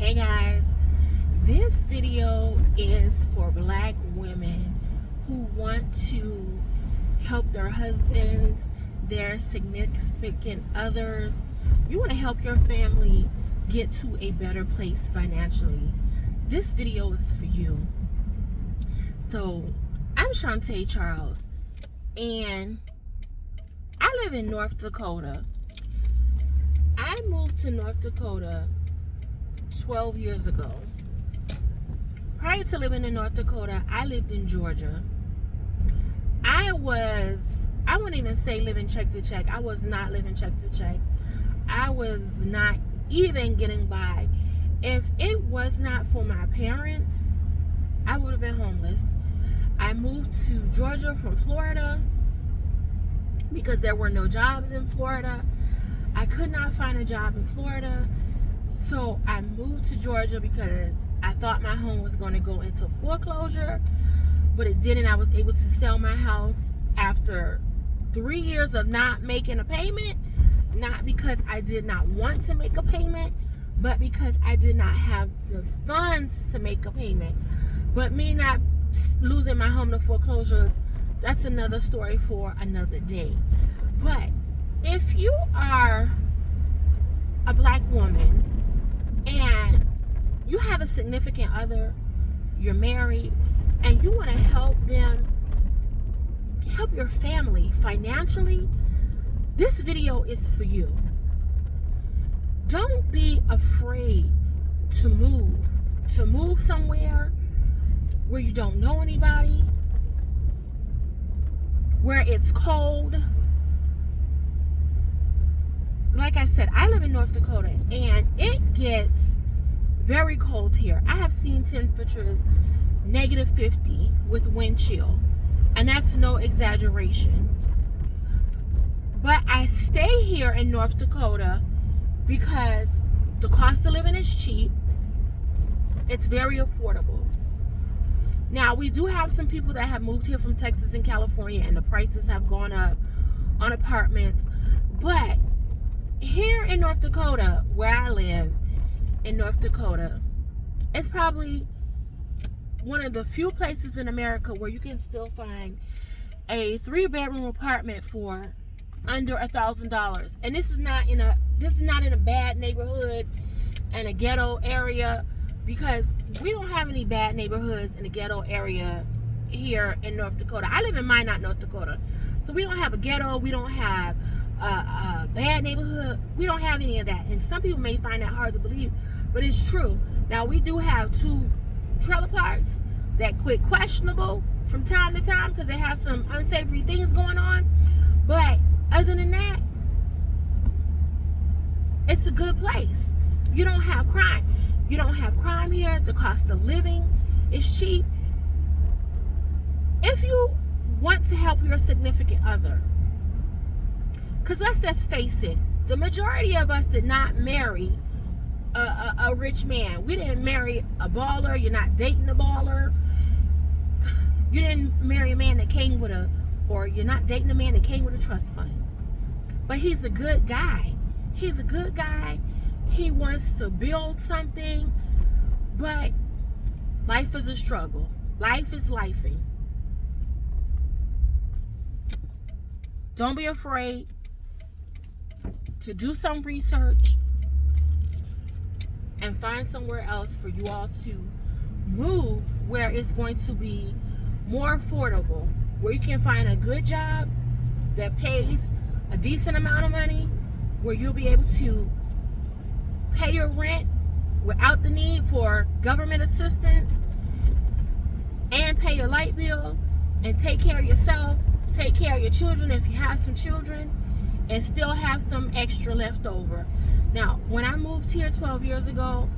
Hey guys, this video is for black women who want to help their husbands, their significant others. You want to help your family get to a better place financially. This video is for you. So, I'm Shantae Charles, and I live in North Dakota. I moved to North Dakota 12 years ago. Prior to living in North Dakota, I lived in Georgia. I wouldn't even say living check to check. I was not living check to check. I was not even getting by. If it was not for my parents, I would have been homeless. I moved to Georgia from Florida because there were no jobs in Florida. I could not find a job in Florida. So I moved to Georgia because I thought my home was going to go into foreclosure, but it didn't. I was able to sell my house after 3 years of not making a payment, not because I did not want to make a payment, but because I did not have the funds to make a payment. But me not losing my home to foreclosure, that's another story for another day. But if you are a black woman and you have a significant other, you're married, and you want to help your family financially, this video is for you. Don't be afraid to move somewhere where you don't know anybody, where it's cold. Like I said, I live in North Dakota, and it gets very cold here. I have seen temperatures -50 with wind chill, and that's no exaggeration. But I stay here in North Dakota because the cost of living is cheap. It's very affordable. Now, we do have some people that have moved here from Texas and California, and the prices have gone up on apartments. But here in North Dakota, where I live in North Dakota, it's probably one of the few places in America where you can still find a 3-bedroom apartment for under $1,000. And this is not in a bad neighborhood and a ghetto area, because we don't have any bad neighborhoods in the ghetto area here in North Dakota. I live in Minot, North Dakota. So we don't have a ghetto, we don't have a bad neighborhood, we don't have any of that. And some people may find that hard to believe, but it's true. Now, we do have 2 trailer parks that quit questionable from time to time because they have some unsavory things going on. But other than that, it's a good place. You don't have crime. You don't have crime here. The cost of living is cheap. If you want to help your significant other, because let's just face it, the majority of us did not marry a rich man. We didn't marry a baller. You're not dating a baller. You didn't marry a man that came with or you're not dating a man that came with a trust fund. But he's a good guy. He's a good guy. He wants to build something. But life is a struggle. Life is lifing. Don't be afraid to do some research and find somewhere else for you all to move where it's going to be more affordable, where you can find a good job that pays a decent amount of money, where you'll be able to pay your rent without the need for government assistance, and pay your light bill, and take care of yourself, take care of your children if you have some children, and still have some extra left over. Now, when I moved here 12 years ago,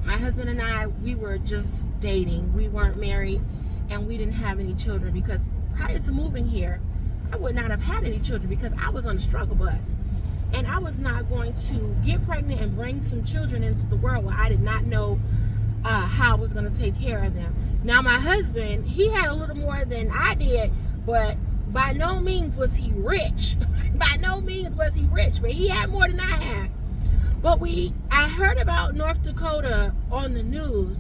my husband and I, we were just dating. We weren't married, and we didn't have any children, because prior to moving here, I would not have had any children because I was on the struggle bus. And I was not going to get pregnant and bring some children into the world where I did not know how I was going to take care of them. Now, my husband, he had a little more than I did, but by no means was he rich. By no means was he rich, but he had more than I had. But I heard about North Dakota on the news,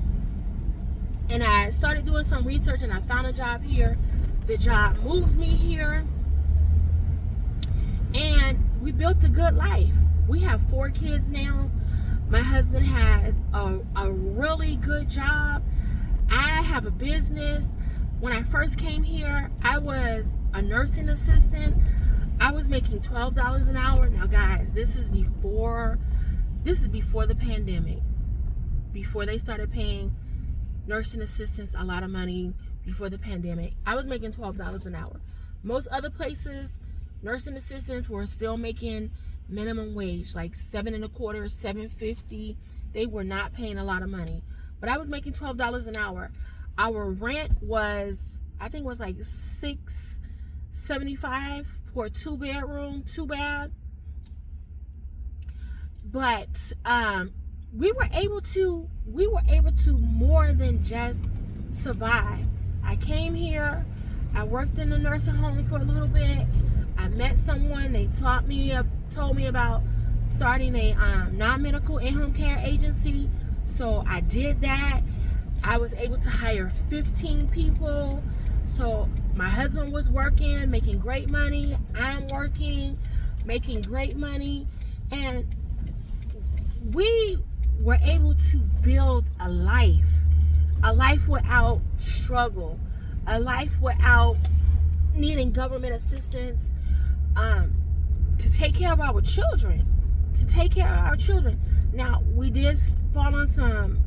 and I started doing some research, and I found a job here. The job moved me here, and we built a good life. We have 4 kids now. My husband has a really good job. I have a business. When I first came here, I was a nursing assistant. I was making $12 an hour. Now, guys, this is before the pandemic. Before they started paying nursing assistants a lot of money before the pandemic, I was making $12 an hour. Most other places, nursing assistants were still making minimum wage, like $7.25, $7.50. They were not paying a lot of money, but I was making $12 an hour. Our rent was, I think, was like $6.75 for a 2-bedroom, 2-bath. But we were able to more than just survive. I came here, I worked in the nursing home for a little bit. I met someone. They told me about starting a non-medical in-home care agency. So I did that. I was able to hire 15 people. So my husband was working, making great money. I'm working, making great money. And we were able to build a life without struggle, a life without needing government assistance, to take care of our children, Now, we did fall on some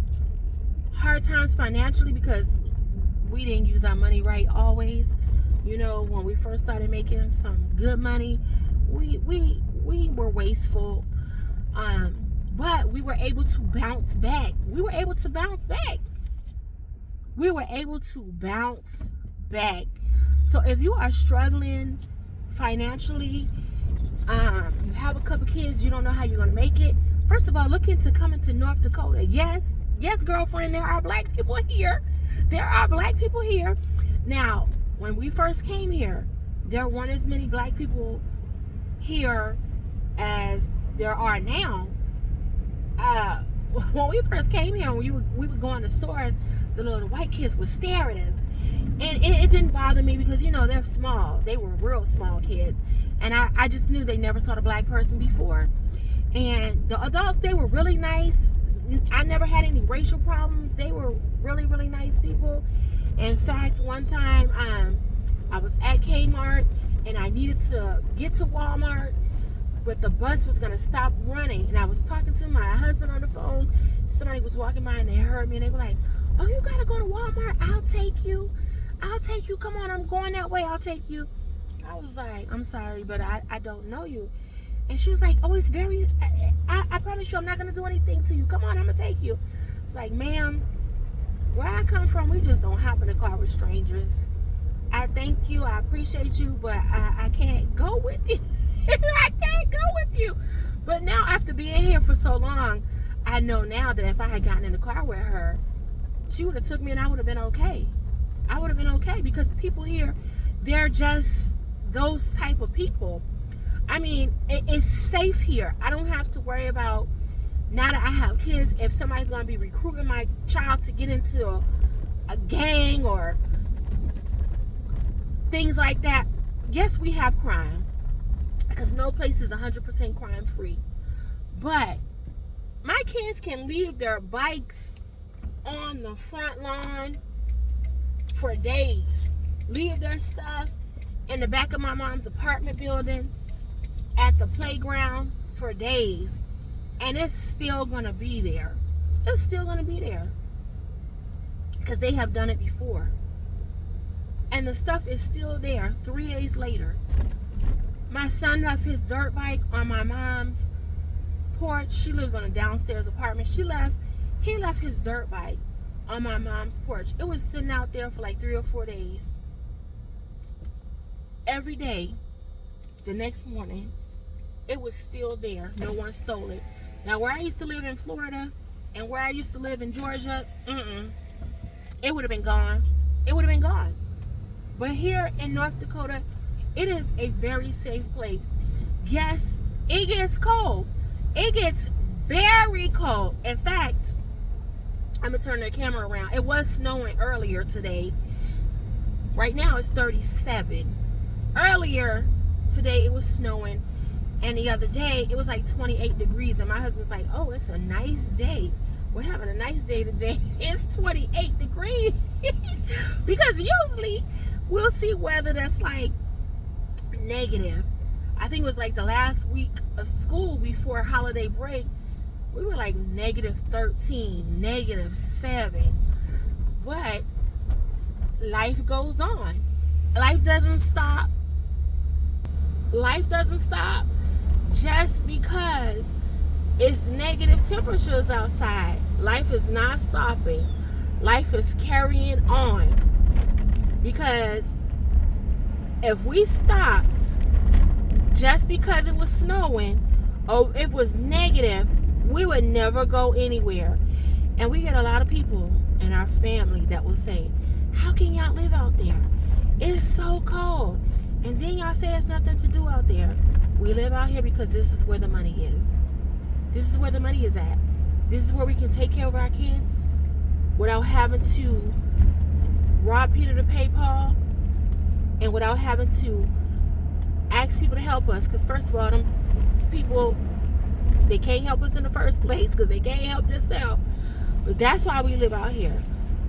hard times financially because we didn't use our money right always. You know, when we first started making some good money, we were wasteful. But we were able to bounce back. So if you are struggling financially, you have a couple kids, you don't know how you're going to make it. First of all, look into coming to North Dakota. Yes, girlfriend, there are black people here. Now, when we first came here, there weren't as many black people here as there are now. When we first came here, we would go in the store, the white kids would stare at us. And it didn't bother me because, you know, they're small. They were real small kids. And I just knew they never saw a black person before. And the adults, they were really nice. I never had any racial problems. They were really, really nice people. In fact, one time I was at Kmart and I needed to get to Walmart, but the bus was going to stop running. And I was talking to my husband on the phone. Somebody was walking by and they heard me and they were like, "Oh, you got to go to Walmart? I'll take you. Come on, I'm going that way. I'll take you." I was like, "I'm sorry, but I don't know you." And she was like, "Oh, it's very, I promise you I'm not going to do anything to you. Come on, I'm going to take you." It's like, "Ma'am, where I come from, we just don't hop in the car with strangers. I thank you. I appreciate you, but I can't go with you." I can't go with you. But now, after being here for so long, I know now that if I had gotten in the car with her, she would have took me and I would have been okay. Because the people here, they're just those type of people. I mean, it's safe here. I don't have to worry about, now that I have kids, if somebody's going to be recruiting my child to get into a gang or things like that. Yes, we have crime, because no place is 100% crime free. But my kids can leave their bikes on the front lawn for days. Leave their stuff in the back of my mom's apartment building at the playground for days. And it's still going to be there. Because they have done it before. And the stuff is still there 3 days later. My son left his dirt bike on my mom's porch. She lives on a downstairs apartment. He left his dirt bike on my mom's porch. It was sitting out there for like 3 or 4 days. Every day, the next morning, it was still there. No one stole it. Now, where I used to live in Florida and where I used to live in Georgia, it would have been gone. But here in North Dakota, it is a very safe place. Yes, it gets cold. It gets very cold. In fact, I'm gonna turn the camera around. It was snowing earlier today. Right now it's 37. Earlier today it was snowing, and the other day it was like 28 degrees, and my husband's like, oh, it's a nice day. We're having a nice day today. It's 28 degrees. Because usually we'll see weather that's like negative. I think it was like the last week of school before holiday break, we were like -13, -7. But life goes on. Life doesn't stop. Life doesn't stop just because it's negative temperatures outside. Life is not stopping. Life is carrying on. Because if we stopped just because it was snowing or it was negative, we would never go anywhere. And we get a lot of people in our family that will say, how can y'all live out there? It's so cold. And then y'all say it's nothing to do out there. We live out here because this is where the money is. This is where the money is at. This is where we can take care of our kids without having to rob Peter to pay Paul, and without having to ask people to help us. Because first of all, them people, they can't help us in the first place because they can't help themselves. But that's why we live out here.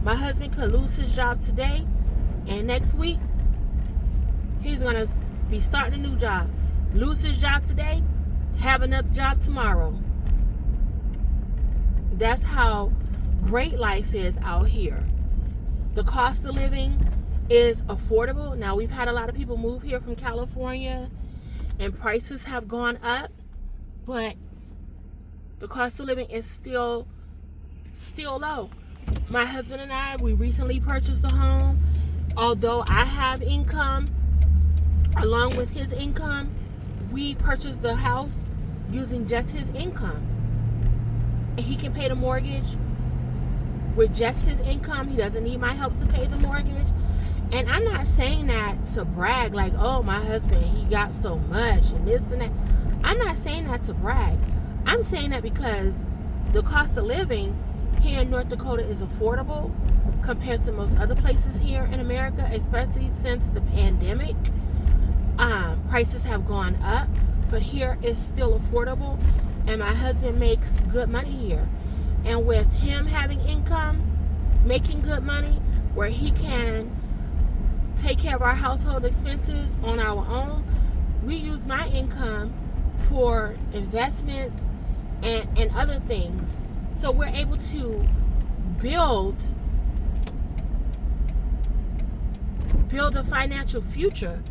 My husband could lose his job today, and next week he's gonna be starting a new job. Lose his job today, have another job tomorrow. That's how great life is out here. The cost of living is affordable. Now, we've had a lot of people move here from California and prices have gone up, but the cost of living is still low. My husband and I, we recently purchased a home. Although I have income, along with his income, we purchased the house using just his income. And he can pay the mortgage with just his income. He doesn't need my help to pay the mortgage. And I'm not saying that to brag, like, oh, my husband, he got so much and this and that. I'm not saying that to brag. I'm saying that because the cost of living here in North Dakota is affordable compared to most other places here in America, especially since the pandemic. Prices have gone up, but here it's still affordable, and my husband makes good money here. And with him having income, making good money, where he can take care of our household expenses on our own, we use my income for investments and other things. So we're able to build a financial future.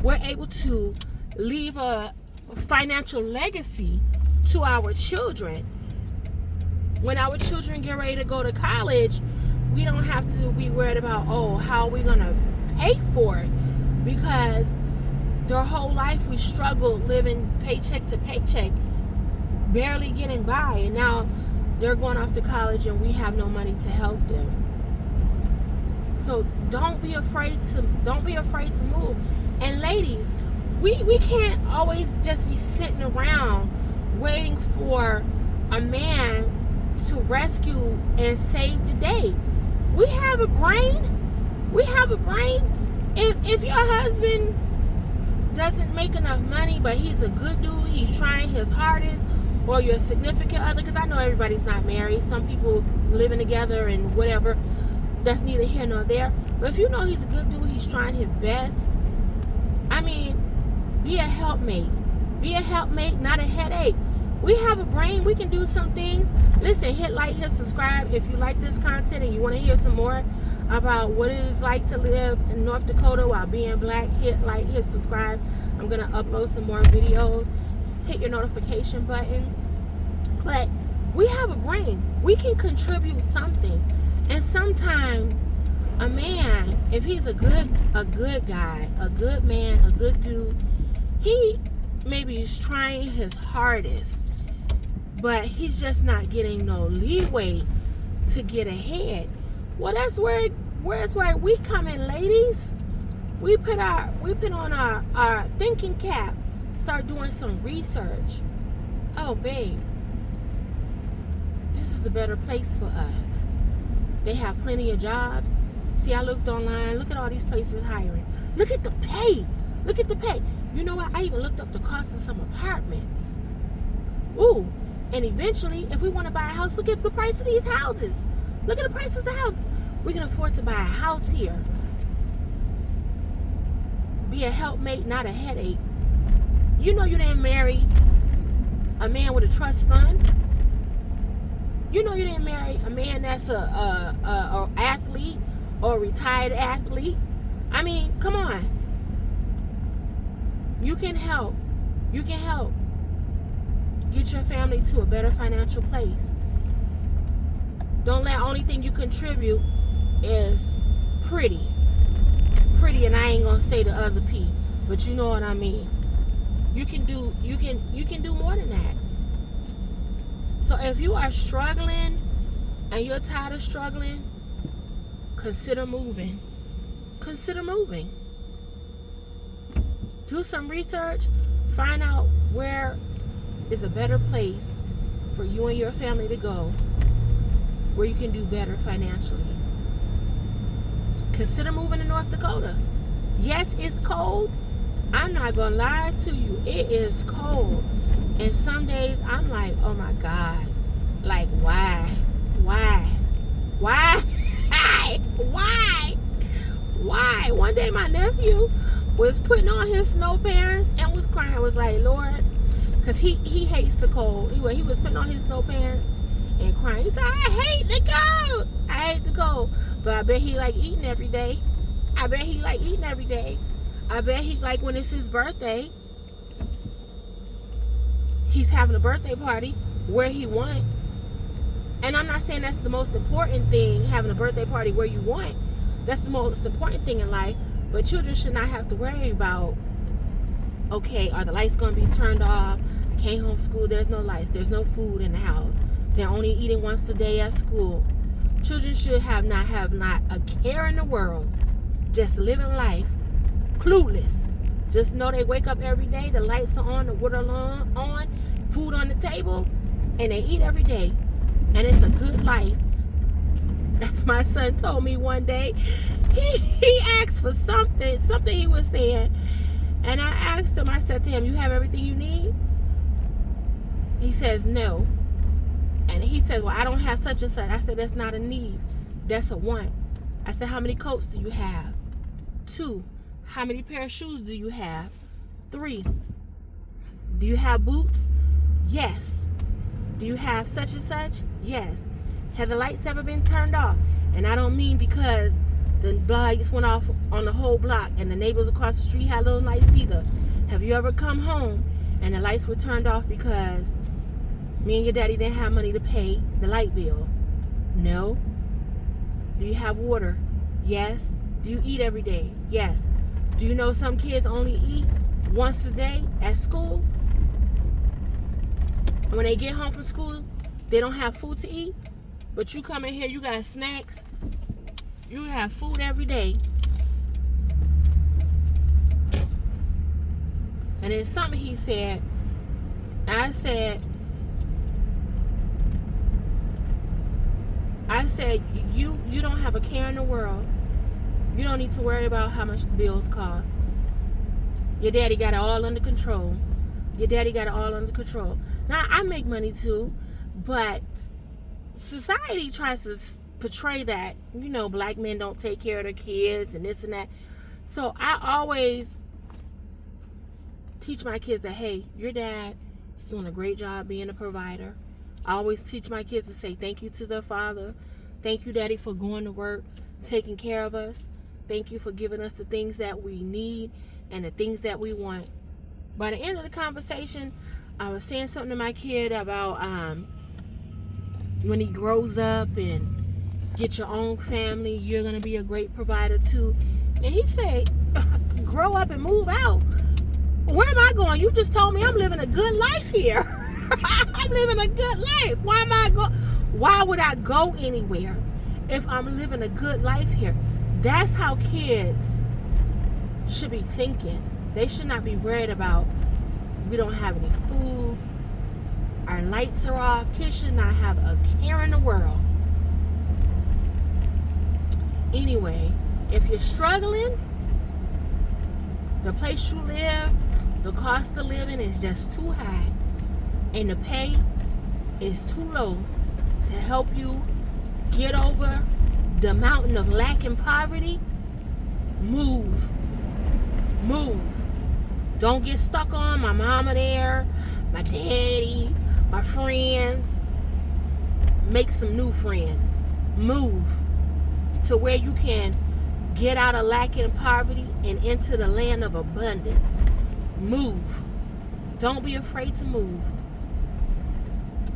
We're able to leave a financial legacy to our children. When our children get ready to go to college, we don't have to be worried about, oh, how are we going to pay for it? Because their whole life we struggled living paycheck to paycheck, barely getting by, and now they're going off to college and we have no money to help them. So don't be afraid to move. And ladies, we can't always just be sitting around waiting for a man to rescue and save the day. We have a brain. If your husband doesn't make enough money, but he's a good dude, he's trying his hardest, or your significant other, because I know everybody's not married, some people living together and whatever, that's neither here nor there. But if you know he's a good dude, he's trying his best, I mean, be a helpmate. Be a helpmate, not a headache. We have a brain. We can do some things. Listen, hit like, hit subscribe. If you like this content and you want to hear some more about what it is like to live in North Dakota while being black, hit like, hit subscribe. I'm going to upload some more videos. Hit your notification button. But we have a brain. We can contribute something. And sometimes a man, if he's a good guy, a good man, a good dude, he maybe is trying his hardest, but he's just not getting no leeway to get ahead. Well, that's where we come in, ladies. We put on our thinking cap, start doing some research. Oh, babe, is a better place for us. They have plenty of jobs. See, I looked online. Look at all these places hiring. Look at the pay. Look at the pay. You know what? I even looked up the cost of some apartments. Ooh. And eventually, if we want to buy a house, look at the price of these houses. Look at the prices of the houses. We can afford to buy a house here. Be a helpmate, not a headache. You know you didn't marry a man with a trust fund. You know you didn't marry a man that's a athlete or a retired athlete. I mean, come on. You can help. You can help get your family to a better financial place. Don't let only thing you contribute is pretty. Pretty, and I ain't gonna say the other P, but you know what I mean. You can do more than that. So if you are struggling and you're tired of struggling, consider moving. Consider moving. Do some research. Find out where is a better place for you and your family to go, where you can do better financially. Consider moving to North Dakota. Yes, it's cold. I'm not gonna lie to you. It is cold. And some days I'm like, oh my God. Like, why? Why? Why? Why? One day my nephew was putting on his snow pants and was crying. Was like, Lord, because he hates the cold. He was putting on his snow pants and crying. He said, I hate the cold. I hate the cold. But I bet he like eating every day. I bet he like when it's his birthday, he's having a birthday party where he want. And I'm not saying that's the most important thing, having a birthday party where you want. That's the most important thing in life. But children should not have to worry about, okay, are the lights going to be turned off? I came home from school, there's no lights, there's no food in the house. They're only eating once a day at school. Children should have not a care in the world, just living life clueless. Just know they wake up every day, the lights are on, the water on, food on the table, and they eat every day. And it's a good life. As my son told me one day, he asked for something he was saying. And I asked him, I said to him, you have everything you need? He says, no. And he says, well, I don't have such and such. I said, that's not a need. That's a want. I said, how many coats do you have? 2. How many pair of shoes do you have? 3. Do you have boots? Yes. Do you have such and such? Yes. Have the lights ever been turned off? And I don't mean because the lights went off on the whole block and the neighbors across the street had little lights either. Have you ever come home and the lights were turned off because me and your daddy didn't have money to pay the light bill? No. Do you have water? Yes. Do you eat every day? Yes. Do you know some kids only eat once a day at school? And when they get home from school, they don't have food to eat? But you come in here, you got snacks. You have food every day. And then something he said, I said, you don't have a care in the world. You don't need to worry about how much the bills cost. Your daddy got it all under control. Now, I make money too, but society tries to portray that, black men don't take care of their kids and this and that. So I always teach my kids that, hey, your dad is doing a great job being a provider. I always teach my kids to say thank you to their father. Thank you, Daddy, for going to work, taking care of us. Thank you for giving us the things that we need and the things that we want. By the end of the conversation, I was saying something to my kid about when he grows up and get your own family, you're going to be a great provider too. And he said, grow up and move out. Where am I going? You just told me I'm living a good life here. I'm living a good life. Why would I go anywhere if I'm living a good life here? That's how kids should be thinking. They should not be worried about, we don't have any food, our lights are off. Kids should not have a care in the anyway, if you're struggling, the place you live, the cost of living is just too high, and the pay is too low to help you get over the mountain of lack and poverty, move. Don't get stuck on my mama there, my daddy, my friends. Make some new friends. Move to where you can get out of lack and poverty and into the land of abundance. Move. Don't be afraid to move.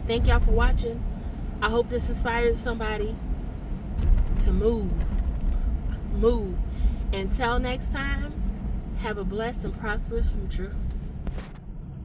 Thank y'all for watching. I hope this inspires somebody to move. Until next time, have a blessed and prosperous future.